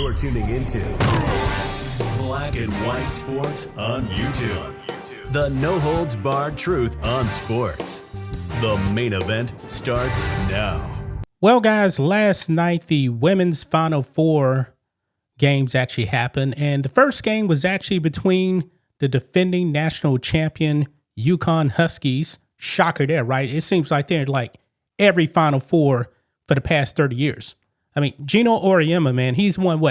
You're tuning into Black and White Sports on YouTube. The no-holds-barred truth on sports. The main event starts now. Well, guys, last night the women's Final Four games actually happened. And the first game was actually between the defending national champion UConn Huskies. Shocker there, right? It seems like they're like every Final Four for the past 30 years. I mean, Geno Auriemma, man, he's won,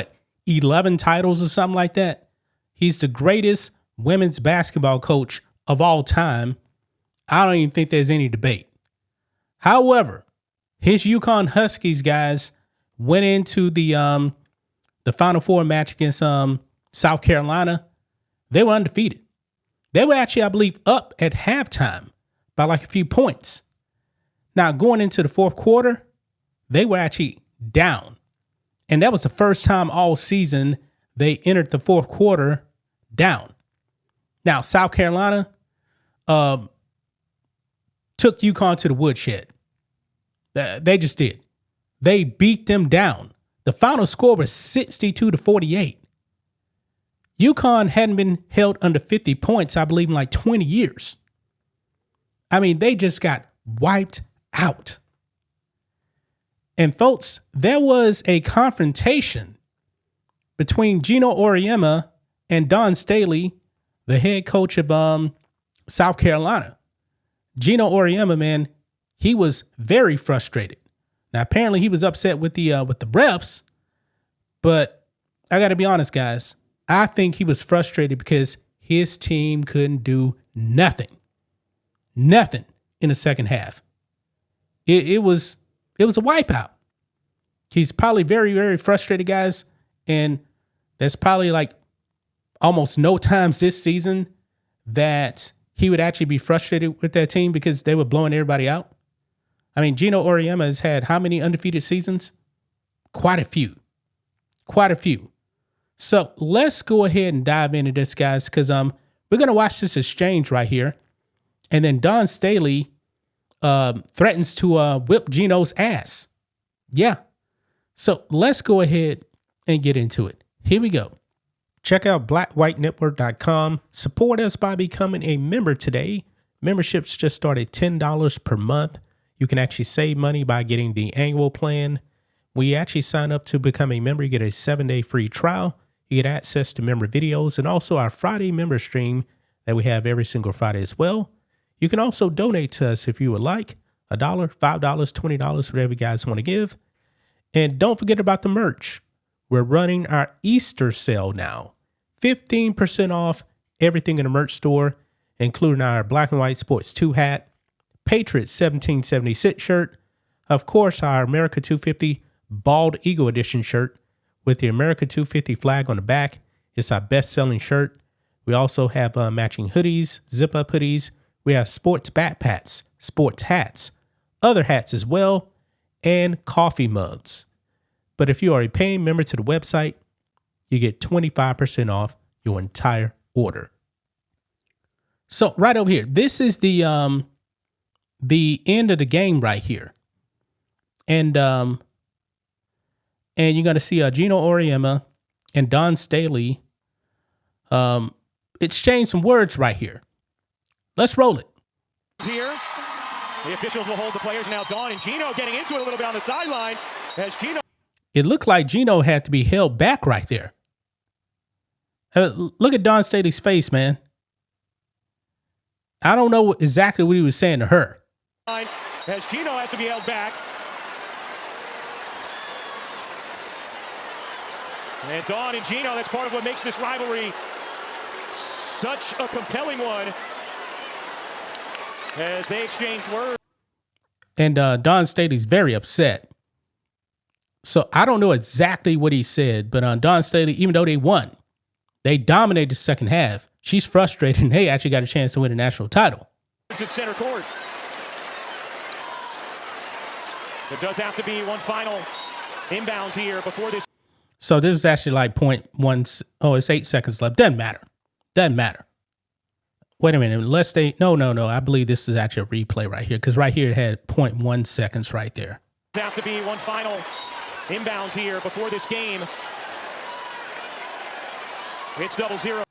11 titles or something like that? He's the greatest women's basketball coach of all time. I don't even think there's any debate. However, his UConn Huskies, guys, went into the Final Four match against South Carolina. They were undefeated. They were actually, I believe, up at halftime by like a few points. Now, going into the fourth quarter, they were actually down. And that was the first time all season they entered the fourth quarter down. Now, South Carolina took UConn to the woodshed. They just did. They beat them down. The final score was 62-48. UConn hadn't been held under 50 points, I believe, in like 20 years. I mean, they just got wiped out. And folks, there was a confrontation between Geno Auriemma and Don Staley, the head coach of South Carolina. Geno Auriemma, man, he was very frustrated. Now, apparently he was upset with the refs, but I got to be honest, guys. I think he was frustrated because his team couldn't do nothing in the second half. It was a wipeout. He's probably very, very frustrated, guys. And there's probably like almost no times this season that he would actually be frustrated with that team because they were blowing everybody out. I mean, Geno Auriemma has had how many undefeated seasons? Quite a few. So let's go ahead and dive into this, guys, because we're going to watch this exchange right here. And then Don Staley threatens to whip Geno's ass. Yeah. So let's go ahead and get into it. Here we go. Check out blackwhitenetwork.com. Support us by becoming a member today. Memberships just start at $10 per month. You can actually save money by getting the annual plan. When you actually sign up to become a member, you get a 7-day free trial. You get access to member videos and also our Friday member stream that we have every single Friday as well. You can also donate to us if you would like. $1, $5, $20, whatever you guys want to give. And don't forget about the merch. We're running our Easter sale now. 15% off everything in the merch store, including our Black and White Sports 2 hat, Patriots 1776 shirt, of course, our America 250 Bald Eagle Edition shirt with the America 250 flag on the back. It's our best-selling shirt. We also have matching hoodies, zip-up hoodies. We have sports backpacks, sports hats, other hats as well, and coffee mugs. But if you are a paying member to the website, you get 25% off your entire order. So right over here, this is the end of the game right here. And you're going to see Geno Auriemma and Don Staley exchange some words right here. Let's roll it. Here, the officials will hold the players now. Don and Geno getting into it a little bit on the sideline as Geno. It looked like Geno had to be held back right there. Look at Don Staley's face, man. I don't know exactly what he was saying to her. As Geno has to be held back. And Don and Geno, that's part of what makes this rivalry such a compelling one as they exchange words. And Don Staley's very upset. So I don't know exactly what he said, but Don Staley, even though they won, they dominated the second half. She's frustrated, and they actually got a chance to win a national title. It's at center court. There does have to be one final inbounds here before this. So this is actually like 0.1. Oh, it's 8 seconds left. Doesn't matter. Wait a minute. Unless they. No. I believe this is actually a replay right here because right here it had 0.1 seconds right there. There have to be one final inbounds here before this game It's 0-0.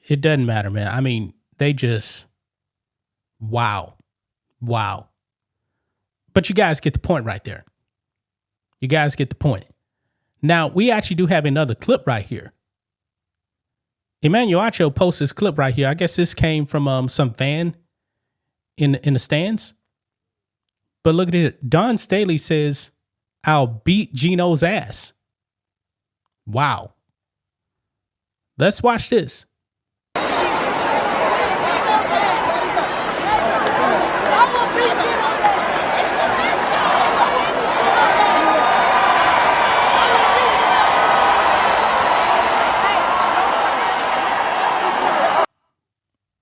It doesn't matter, man. I mean, they just, wow. But you guys get the point right there. You guys get the point. Now, we actually do have another clip right here. Emmanuel Acho posted this clip right here. I guess this came from some fan in the stands. But look at it. Don Staley says, "I'll beat Geno's ass." Wow. Let's watch this.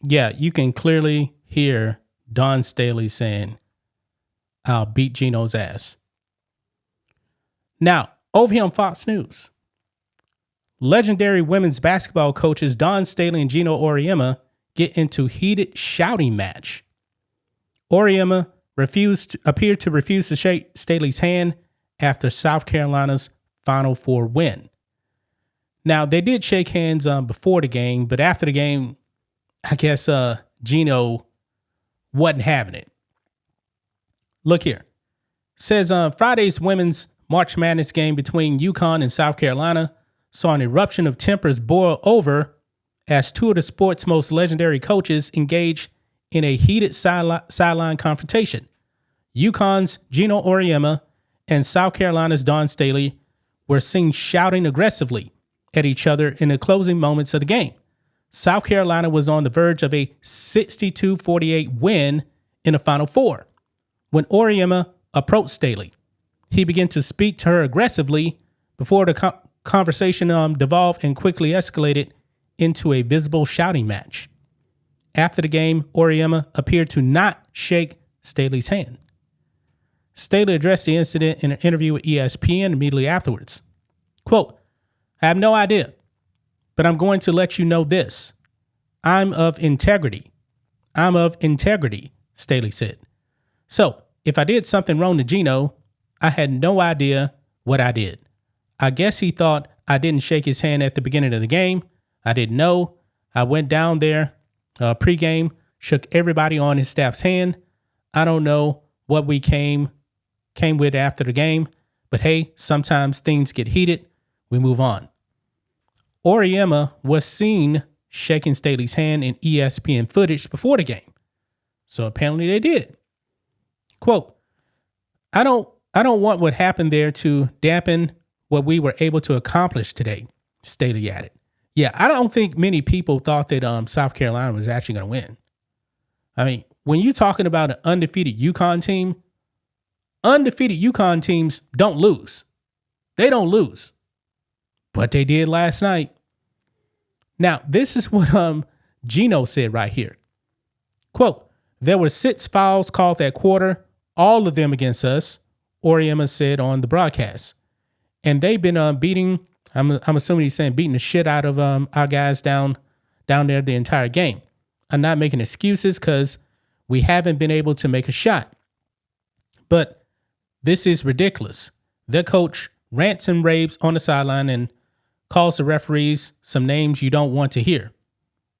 Yeah, you can clearly hear Don Staley saying, "I'll beat Geno's ass." Now, over here on Fox News, legendary women's basketball coaches Don Staley and Geno Auriemma get into heated shouting match. Auriemma appeared to refuse to shake Staley's hand after South Carolina's Final Four win. Now, they did shake hands before the game, but after the game, I guess Geno wasn't having it. Look here. Says Friday's women's March Madness game between UConn and South Carolina saw an eruption of tempers boil over as two of the sport's most legendary coaches engaged in a heated sideline confrontation. UConn's Geno Auriemma and South Carolina's Don Staley were seen shouting aggressively at each other in the closing moments of the game. South Carolina was on the verge of a 62-48 win in the Final Four. When Auriemma approached Staley, he began to speak to her aggressively before the conversation devolved and quickly escalated into a visible shouting match. After the game, Auriemma appeared to not shake Staley's hand. Staley addressed the incident in an interview with ESPN immediately afterwards. Quote, "I have no idea, but I'm going to let you know this. I'm of integrity. I'm of integrity," Staley said. "So, if I did something wrong to Geno, I had no idea what I did. I guess he thought I didn't shake his hand at the beginning of the game. I didn't know. I went down there pregame, shook everybody on his staff's hand. I don't know what we came with after the game, but hey, sometimes things get heated. We move on." Auriemma was seen shaking Staley's hand in ESPN footage before the game. So apparently they did. Quote, I don't want what happened there to dampen what we were able to accomplish today," Staley added. Yeah, I don't think many people thought that South Carolina was actually going to win. I mean, when you're talking about an undefeated UConn team, undefeated UConn teams don't lose. They don't lose. But they did last night. Now, this is what Geno said right here. Quote, "There were 6 fouls called that quarter, all of them against us," Auriemma said on the broadcast. "And they've been beating, I'm assuming he's saying beating the shit out of our guys down there the entire game. I'm not making excuses because we haven't been able to make a shot. But this is ridiculous. Their coach rants and raves on the sideline and calls the referees some names you don't want to hear.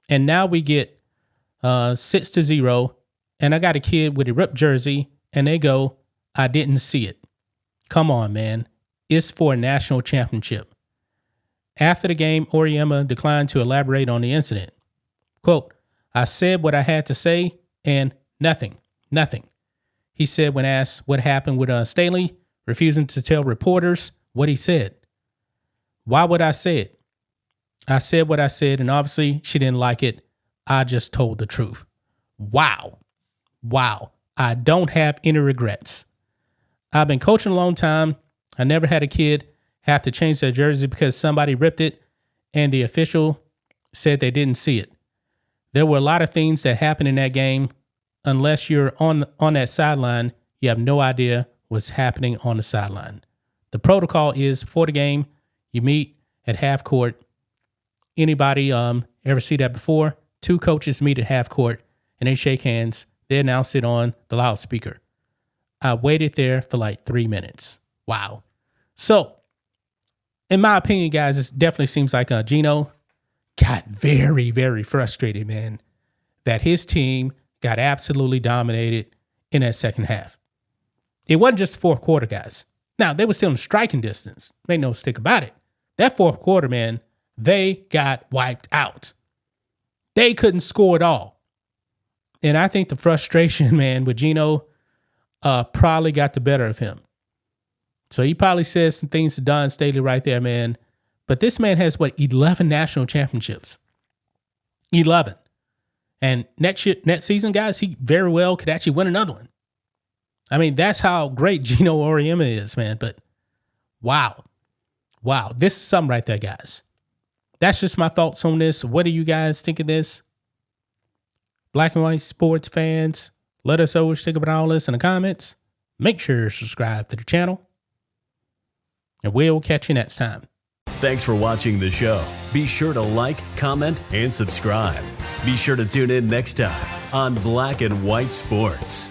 And now we get 6-0, and I got a kid with a ripped jersey, and they go, 'I didn't see it.' Come on, man. It's for a national championship." After the game, Auriemma declined to elaborate on the incident. Quote, "I said what I had to say, and nothing. He said when asked what happened with Staley, refusing to tell reporters what he said. Why would I say it? I said what I said, and obviously she didn't like it. I just told the truth." Wow. I don't have any regrets. I've been coaching a long time. I never had a kid have to change their jersey because somebody ripped it and the official said they didn't see it. There were a lot of things that happened in that game. Unless you're on that sideline, you have no idea what's happening on the sideline. The protocol is before the game, you meet at half court. Anybody ever see that before? 2 coaches meet at half court and they shake hands. They announce it on the loudspeaker. I waited there for like 3 minutes. Wow. So, in my opinion, guys, it definitely seems like Geno got very, very frustrated, man, that his team got absolutely dominated in that second half. It wasn't just the fourth quarter, guys. Now, they were still in striking distance. Make no mistake about it. That fourth quarter, man, they got wiped out. They couldn't score at all. And I think the frustration, man, with Geno probably got the better of him. So he probably said some things to Don Staley right there, man. But this man has, 11 national championships? 11. And next season, guys, he very well could actually win another one. I mean, that's how great Geno Auriemma is, man. But wow. Wow. This is something right there, guys. That's just my thoughts on this. What do you guys think of this? Black and white sports fans, let us know what you think about all this in the comments. Make sure you subscribe to the channel. And we'll catch you next time. Thanks for watching the show. Be sure to like, comment, and subscribe. Be sure to tune in next time on Black and White Sports.